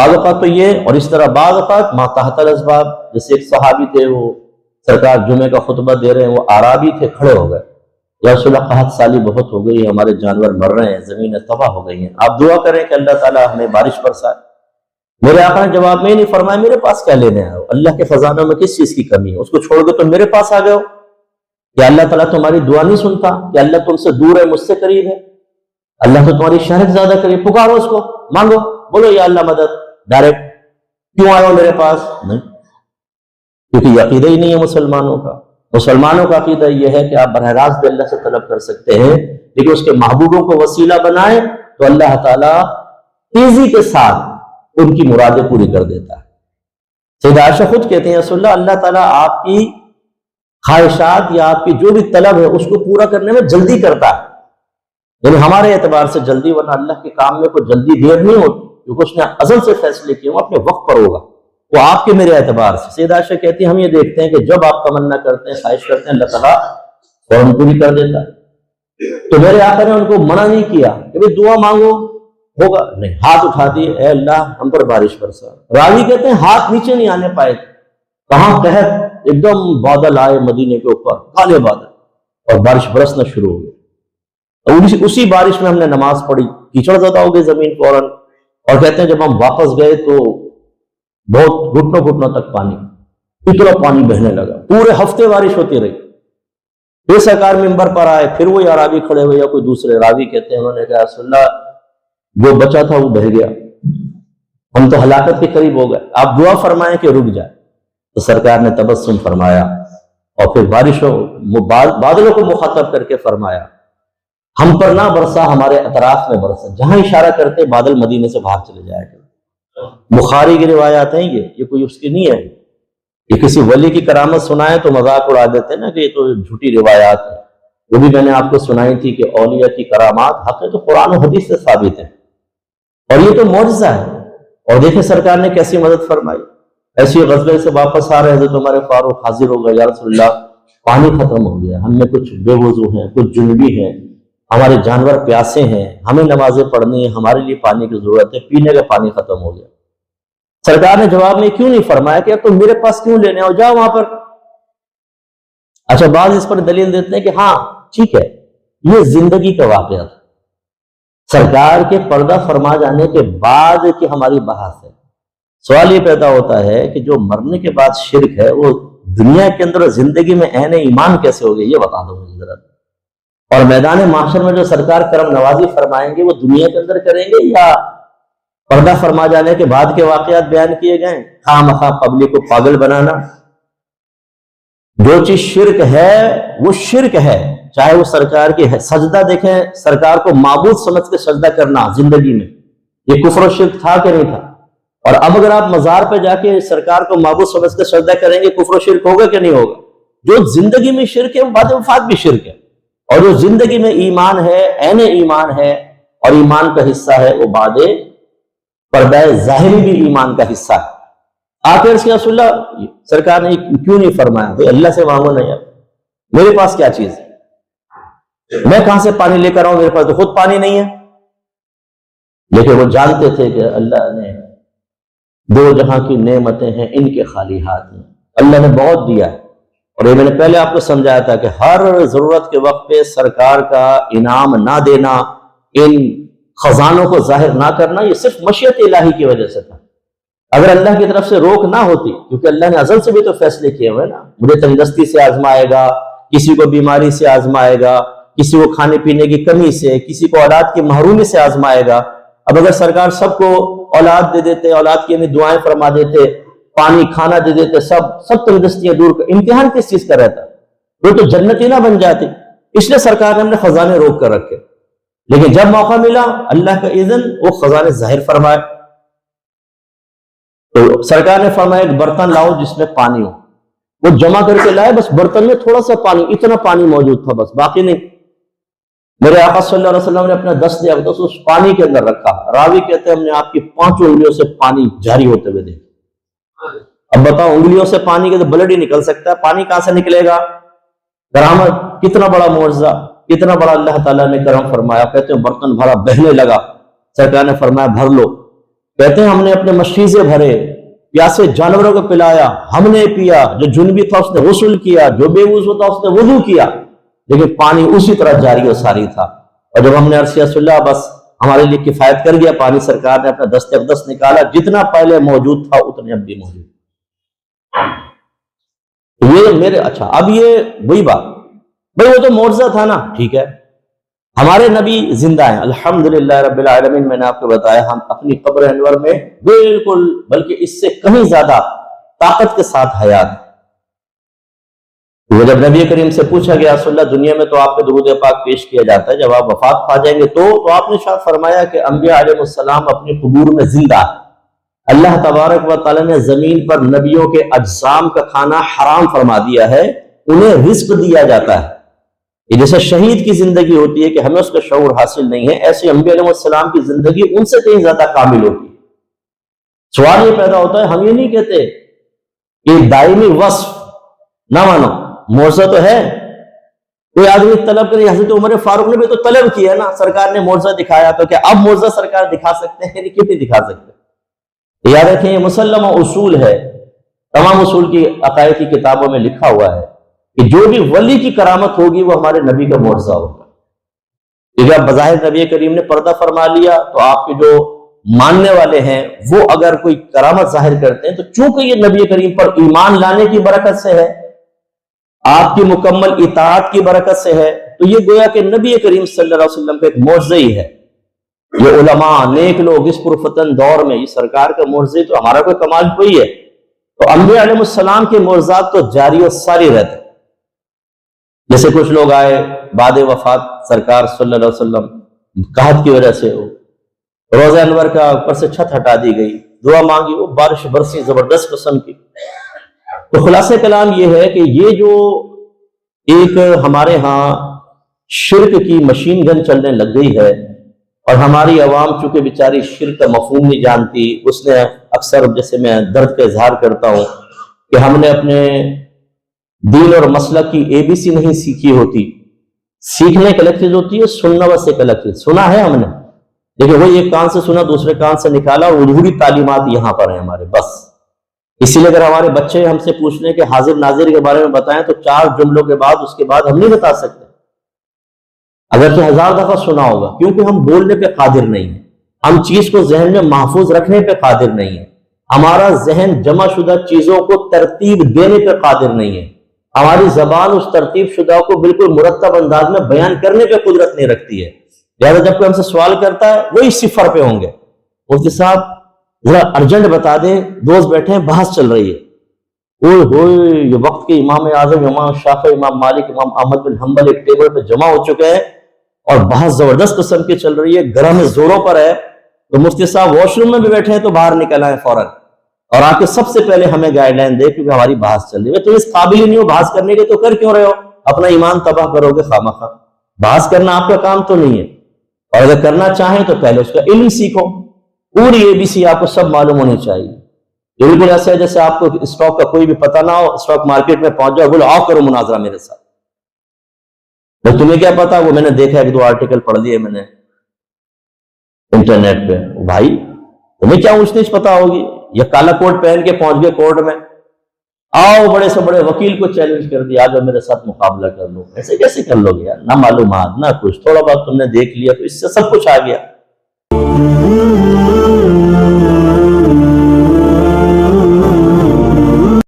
بعض اوقات تو یہ، اور اس طرح بعض اوقات ما تحت الاسباب، جیسے ایک صحابی تھے، وہ سرکار جمعے کا خطبہ دے رہے ہیں، وہ اعرابی تھے، کھڑے ہو گئے، یا رسول اللہ قحط سالی بہت ہو گئی ہے، ہمارے جانور مر رہے ہیں، زمینیں تباہ ہو گئی ہیں، آپ دعا کریں کہ اللہ تعالیٰ ہمیں بارش برسائے۔ میرے آقا نے جواب میں ہی نہیں فرمایا میرے پاس کیا لینے آئے ہو، اللہ کے خزانوں میں کس چیز کی کمی ہے، اس کو چھوڑ کے تم میرے پاس آ گئے ہو؟ کیا اللہ تعالیٰ تمہاری دعا نہیں سنتا؟ کیا اللہ تم سے دور ہے، مجھ سے قریب ہے؟ اللہ تو تمہاری شہرت زیادہ قریب، پکارو اس کو، مانگو، بولو یا اللہ مدد، ڈائریکٹ کیوں آئے ہو میرے پاس؟ نہیں، کیونکہ یہ عقیدہ ہی نہیں ہے مسلمانوں کا۔ مسلمانوں کا عقیدہ یہ ہے کہ آپ براہ راست بھی اللہ سے طلب کر سکتے ہیں، لیکن اس کے محبوبوں کو وسیلہ بنائیں تو اللہ تعالیٰ تیزی کے ساتھ ان کی مرادیں پوری کر دیتا ہے۔ سیدہ عائشہ خود کہتے ہیں رسول اللہ تعالیٰ آپ کی خواہشات یا آپ کی جو بھی طلب ہے اس کو پورا کرنے میں جلدی کرتا ہے، یعنی ہمارے اعتبار سے جلدی، ورنہ اللہ کے کام میں کوئی جلدی دیر نہیں ہوتی، کیونکہ اس نے ازل سے فیصلے کیے، وہ اپنے وقت پر ہوگا، وہ آپ کے میرے اعتبار سے۔ سیدہ عائشہ کہتی ہیں ہم یہ دیکھتے ہیں کہ جب آپ تمنا کرتے ہیں، خواہش کرتے ہیں، اللہ تعالیٰ فوراً پوری کر دیتا ہے۔ تو میرے آقا نے ان کو منع نہیں کیا کہ بھئی دعا مانگو ہوگا، نہیں، ہاتھ اٹھا دیے، اے اللہ ہم پر بارش برسا۔ راوی کہتے ہیں ہاتھ نیچے نہیں آنے پائے، کہاں قحط، ایک دم بادل آئے مدینے کے اوپر، کالے بادل، اور بارش برسنا شروع ہو گئی۔ اسی بارش میں ہم نے نماز پڑھی، کیچڑ زدہ ہو گئی زمین فوراً، اور کہتے ہیں جب ہم واپس گئے تو بہت گھٹنوں گھٹنوں تک پانی، اتنا پانی بہنے لگا، پورے ہفتے بارش ہوتی رہی۔ پھر سرکار ممبر پر آئے، پھر وہ راوی کھڑے ہوئے یا کوئی دوسرے راوی کہتے ہیں انہوں نے کہا رسول اللہ جو بچا تھا وہ بہہ گیا، ہم تو ہلاکت کے قریب ہو گئے، آپ دعا فرمائیں کہ رک جائے۔ تو سرکار نے تبسم فرمایا اور پھر بادلوں کو مخاطب کر کے فرمایا ہم پر نہ برسا، ہمارے اطراف میں برسا، جہاں اشارہ کرتے بادل مدینے سے باہر چلے جائے گا۔ بخاری کی روایات ہیں، یہ کوئی اس کی نہیں ہے، یہ کسی ولی کی کرامت سنائے تو مذاق اڑا دیتے ہیں نا کہ یہ تو جھوٹی روایات ہے۔ وہ بھی میں نے آپ کو سنائی تھی کہ اولیاء کی کرامات حق ہے تو قرآن و حدیث سے ثابت ہے، اور یہ تو معجزہ ہے۔ اور دیکھیں سرکار نے کیسی مدد فرمائی، ایسی غزوے سے واپس آ رہے حضرت عمر فاروق حاضر ہو گئے، یا رسول اللہ پانی ختم ہو گیا، ہم میں کچھ بے وضو ہیں، کچھ جنبی ہیں، ہمارے جانور پیاسے ہیں، ہمیں نمازیں پڑھنی ہیں، ہمارے لیے پانی کی ضرورت ہے، پینے کا پانی ختم ہو گیا۔ سرکار نے جواب میں کیوں نہیں فرمایا کہ تم میرے پاس کیوں لینے آؤ، جاؤ وہاں پر۔ اچھا بعض اس پر دلیل دیتے ہیں کہ ہاں ٹھیک ہے، یہ زندگی کا واقعہ تھا، سرکار کے پردہ فرما جانے کے بعد کہ ہماری بحث ہے۔ سوال یہ پیدا ہوتا ہے کہ جو مرنے کے بعد شرک ہے وہ دنیا کے اندر زندگی میں عین ایمان کیسے ہو گئی، یہ بتا دو مجھے ذرا۔ اور میدان محشر میں جو سرکار کرم نوازی فرمائیں گے وہ دنیا کے اندر کریں گے یا پردہ فرما جانے کے بعد کے واقعات بیان کیے گئے؟ خواہ مخواہ پبلک کو پاگل بنانا، جو چیز شرک ہے وہ شرک ہے، چاہے وہ سرکار کی ہے۔ سجدہ دیکھیں، سرکار کو معبود سمجھ کے سجدہ کرنا زندگی میں، یہ کفر و شرک تھا کہ نہیں تھا؟ اور اب اگر آپ مزار پہ جا کے سرکار کو معبود سمجھ کے سجدہ کریں گے، کفر و شرک ہوگا کہ نہیں ہوگا؟ جو زندگی میں شرک ہے وہ بعد وفات بھی شرک ہے، اور جو زندگی میں ایمان ہے، عین ایمان ہے اور ایمان کا حصہ ہے، وہ بعد پردہ ظاہری بھی ایمان کا حصہ ہے۔ آخر سے رسول اللہ سرکار نے کیوں نہیں فرمایا بھئی اللہ سے مانگو نہیں، میرے پاس کیا چیز ہے، میں کہاں سے پانی لے کر آؤں، میرے پاس تو خود پانی نہیں ہے۔ لیکن وہ جانتے تھے کہ اللہ نے دو جہاں کی نعمتیں ہیں ان کے خالی ہاتھ میں، اللہ نے بہت دیا ہے۔ اور یہ میں نے پہلے آپ کو سمجھایا تھا کہ ہر ضرورت کے وقت پہ سرکار کا انعام نہ دینا، ان خزانوں کو ظاہر نہ کرنا، یہ صرف مشیت الہی کی وجہ سے تھا۔ اگر اللہ کی طرف سے روک نہ ہوتی، کیونکہ اللہ نے ازل سے بھی تو فیصلے کیے ہوئے نا، مجھے تندرستی سے آزمائے گا، کسی کو بیماری سے آزمائے گا، کسی کو کھانے پینے کی کمی سے، کسی کو اولاد کی محرومی سے آزمائے گا۔ اب اگر سرکار سب کو اولاد دے دیتے، اولاد کی ہمیں دعائیں فرما دیتے، پانی کھانا دے دیتے، سب تندرستیاں دور کر، امتحان کس چیز کا رہتا؟ وہ تو جنتی نہ بن جاتی۔ اس لیے سرکار نے ہم نے خزانے روک کر رکھے، لیکن جب موقع ملا اللہ کا اذن، وہ خزانے ظاہر فرمائے۔ تو سرکار نے فرمایا ایک برتن لاؤ جس میں پانی ہو، وہ جمع کر کے لائے، بس برتن میں تھوڑا سا پانی، اتنا پانی موجود تھا بس، باقی نہیں۔ میرے آقا صلی اللہ علیہ وسلم نے اپنا دست دیا تو اس پانی کے اندر رکھا، راوی کہتے ہیں ہم نے آپ کی 5 انگلیوں سے پانی جاری ہوتے ہوئے دیکھا۔ اب بتاؤ انگلیوں سے پانی کے تو بلڈ ہی نکل سکتا ہے، پانی کہاں سے نکلے گا؟ کرامت، کتنا بڑا معجزہ، کتنا بڑا اللہ تعالیٰ نے کرم فرمایا۔ کہتے ہیں برتن بھرا، بہنے لگا، سرکار نے فرمایا بھر لو۔ کہتے ہیں ہم نے اپنے مشیزے بھرے، پیاسے جانوروں کو پلایا، ہم نے پیا، جو جنبی تھا اس نے غسل کیا، جو بے وضو تھا اس نے وضو کیا، لیکن پانی اسی طرح جاری و ساری تھا۔ اور جب ہم نے عرض کیا رسول اللہ بس ہمارے لیے کفایت کر گیا پانی، سرکار نے اپنا دست اقدس نکالا، جتنا پہلے موجود تھا اتنے اب بھی موجود۔ یہ میرے اچھا اب یہ وہی بات بھائی، وہ تو معجزہ تھا نا، ٹھیک ہے، ہمارے نبی زندہ ہیں الحمدللہ رب العالمین۔ میں نے آپ کو بتایا ہم اپنی قبر انور میں بالکل بلکہ اس سے کہیں زیادہ طاقت کے ساتھ حیات۔ وہ جب نبی کریم سے پوچھا گیا رسول اللہ دنیا میں تو آپ کو درود پاک پیش کیا جاتا ہے، جب آپ وفات پا جائیں گے تو آپ نے شاید فرمایا کہ انبیاء علیہ السلام اپنی قبور میں زندہ، اللہ تبارک و تعالی نے زمین پر نبیوں کے اجسام کا کھانا حرام فرما دیا ہے، انہیں رزق دیا جاتا ہے۔ یہ جیسے شہید کی زندگی ہوتی ہے کہ ہمیں اس کا شعور حاصل نہیں ہے، ایسے انبیاء علیہ السلام کی زندگی ان سے کہیں زیادہ کامل ہوتی ہے۔ سوال یہ پیدا ہوتا ہے، ہم یہ نہیں کہتے کہ دائمی وصف نہ مانو، معجزہ تو ہے۔ کوئی آدمی طلب کرے، حضرت عمر فاروق نے بھی تو طلب کیا نا، سرکار نے معجزہ دکھایا، تو کیا اب معجزہ سرکار دکھا سکتے ہیں؟ کیوں نہیں دکھا سکتے؟ یاد رکھیں یہ مسلمہ اصول ہے، تمام اصول کی عقائد کی کتابوں میں لکھا ہوا ہے کہ جو بھی ولی کی کرامت ہوگی وہ ہمارے نبی کا معجزہ ہوگا۔ کیونکہ اب بظاہر نبی کریم نے پردہ فرما لیا تو آپ کے جو ماننے والے ہیں وہ اگر کوئی کرامت ظاہر کرتے ہیں تو چونکہ یہ نبی کریم پر ایمان لانے کی برکت سے ہے، آپ کی مکمل اطاعت کی برکت سے ہے، تو یہ گویا کہ نبی کریم صلی اللہ علیہ وسلم کا ایک معجزہ ہی ہے۔ یہ علماء نیک لوگ اس پرفتن دور میں یہ سرکار کا معجزہ، تو ہمارا کوئی کمال کوئی ہے؟ تو انبیاء علیہ السلام کے معجزات تو جاری و ساری رہتے۔ جیسے کچھ لوگ آئے بعد وفات سرکار صلی اللہ علیہ وسلم، قحط کی وجہ سے روزہ انور کا اوپر سے چھت ہٹا دی گئی، دعا مانگی، وہ بارش برسی زبردست قسم کی۔ تو خلاصہ کلام یہ ہے کہ یہ جو ایک ہمارے ہاں شرک کی مشین گن چلنے لگ گئی ہے، اور ہماری عوام چونکہ بیچاری شرک کا مفہوم نہیں جانتی، اس نے اکثر جیسے میں درد کا اظہار کرتا ہوں کہ ہم نے اپنے دین اور مسلک کی اے بی سی نہیں سیکھی ہوتی۔ سیکھنے کا لفظ ہوتی ہے سننا، بس ایک لفظ سنا ہے ہم نے، لیکن وہی ایک کان سے سنا دوسرے کان سے نکالا، اور ادھوری تعلیمات یہاں پر ہیں ہمارے بس۔ اسی لیے اگر ہمارے بچے ہم سے پوچھ لیں کہ حاضر ناظر کے بارے میں بتائیں تو 4 جملوں کے بعد اس کے بعد ہم نہیں بتا سکتے، اگرچہ 1000 دفعہ سنا ہوگا، کیونکہ ہم بولنے پہ قادر نہیں ہیں، ہم چیز کو ذہن میں محفوظ رکھنے پہ قادر نہیں ہیں، ہمارا ذہن جمع شدہ چیزوں کو ترتیب دینے پہ قادر نہیں ہے، ہماری زبان اس ترتیب شدہ کو بالکل مرتب انداز میں بیان کرنے پہ قدرت نہیں رکھتی ہے۔ لہٰذا جب کوئی ہم سے سوال کرتا ہے وہی صفر پہ ہوں گے، مفتی صاحب ذرا ارجنٹ بتا دیں، دوست بیٹھے ہیں بحث چل رہی ہے، اوہ ہوئے یہ وقت کے امام اعظم امام شافعی امام مالک امام احمد بن حنبل ایک ٹیبل پہ جمع ہو چکے ہیں اور بحث زبردست قسم کی چل رہی ہے، گرم میں زوروں پر ہے، تو مفتی صاحب واش روم میں بھی بیٹھے ہیں تو باہر نکل آئیں فوراً اور آ کے سب سے پہلے ہمیں گائیڈ لائن دے، کیونکہ ہماری بحث چل رہی ہے۔ تو اس قابل ہی نہیں ہو بحث کرنے کے تو کر کیوں رہے ہو؟ اپنا ایمان تباہ کرو گے خامخواہ۔ بحث کرنا آپ کا کام تو نہیں ہے، اور اگر کرنا چاہیں تو پہلے اس کا علم سیکھو، پوری اے بی سی آپ کو سب معلوم ہونی چاہیے۔ یہ بالکل ایسا ہے جیسے آپ کو اسٹاک کا کوئی بھی پتہ نہ ہو، اسٹاک مارکیٹ میں پہنچ جاؤ، بولو آؤ کرو مناظرہ میرے ساتھ، بھائی تمہیں کیا پتا؟ وہ میں نے دیکھا 1-2 آرٹیکل پڑھ لیے میں نے انٹرنیٹ پہ، بھائی تمہیں کیا اونچ نیچ پتا ہوگی؟ یا کالا کوٹ پہن کے پہنچ گئے کورٹ میں، آؤ بڑے سے بڑے وکیل کو چیلنج کر دیا، آجو میرے ساتھ مقابلہ کر لو۔ ایسے کیسے کر لو گے یار؟ نہ معلومات نہ کچھ، تھوڑا بہت تم نے دیکھ لیا تو اس سے سب کچھ آ گیا۔